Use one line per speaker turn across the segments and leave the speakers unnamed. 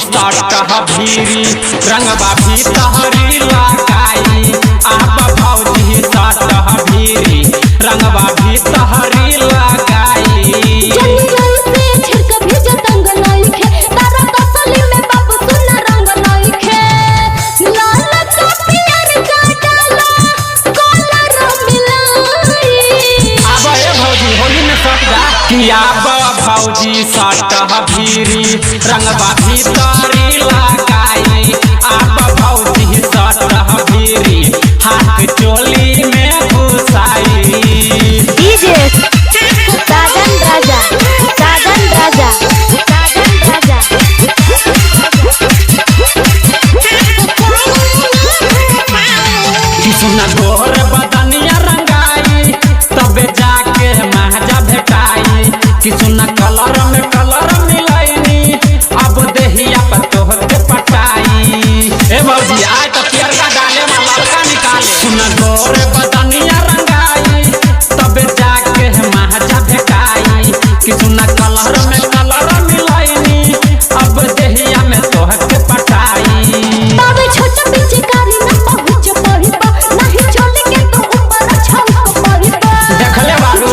सटह भीरी रंगवा भीतरी लगाई। आप भौजी सटह भीरी रंगवा भीतरी लगाई। भौजी सटह भीरी रंगवा भीतरी लगाई। आप भौजी सटह भीरी हाथ चोली में घुसाई।
डीजे साजन राजा साजन राजा साजन राजा।
किसना गोर बदनिया रंगाई तबे जाके महजा भेटाई। किसना कलर में कलर मिलाईनी अब देहिया पर तोहके पटाई। ए भौजी आय तो पियर का डाले में ललका निकाले। सुना गोर बदनिया रंगाई तबे जाके महजा भेटाई। किसना कलर में कलर मिलाईनी अब देहिया में तोहके पटाई।
बाबे छोटा पिचकारी न पहुंच पड़ी बा नहीं चोली के तो ऊपर छौक पड़ी बा।
देखले बालू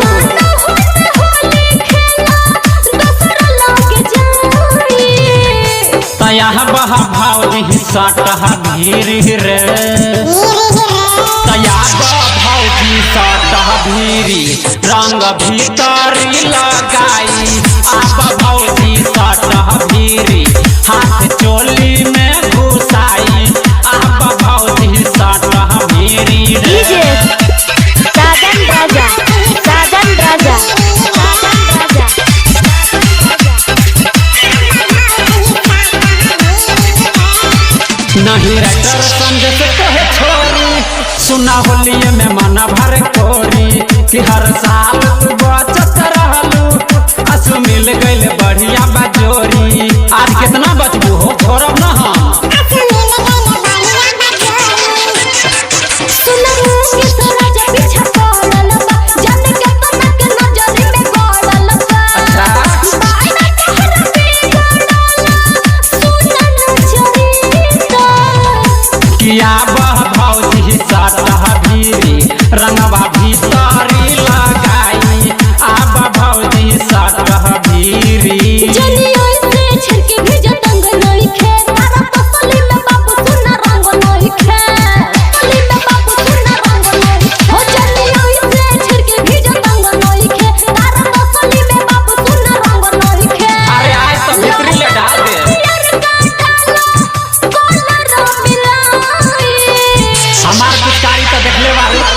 तया बह भौजी सटह भीरी रे। तया भौजी सटह भीरी रंग भीतरी लगाई। आप भौजी सटह भीरी हाथ चोली में घुसाई। आप भौजी सटह भीरी
डीजे साजन राजा साजन राजा साजन राजा।
नहीं राइटर संजय से कहे छोरी सुना होलिये में मन भर कोरी। कि हर साल तू बचत रहलू असु मिल गइल बढ़िया बजोरी। आज कितना बचबू हो छोड़ब न हम। किया बह भौजी सटह भीरी रंगवा भीतरी लगाई। आप भौजी सटह भीरी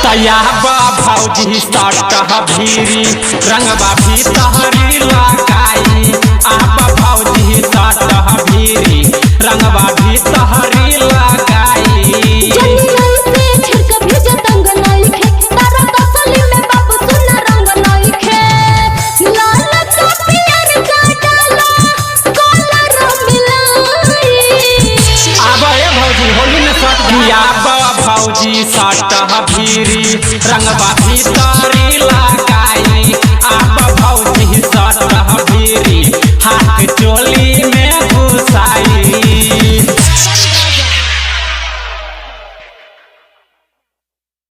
तया भौजी सटह भीरी रंगवा भीतरी लगाई। आप भौजी सटह भीरी रंगवा भीतरी लगाई। भौजी सटह भीरी रंगवा भीतरी लगाई। आप भौजी सटह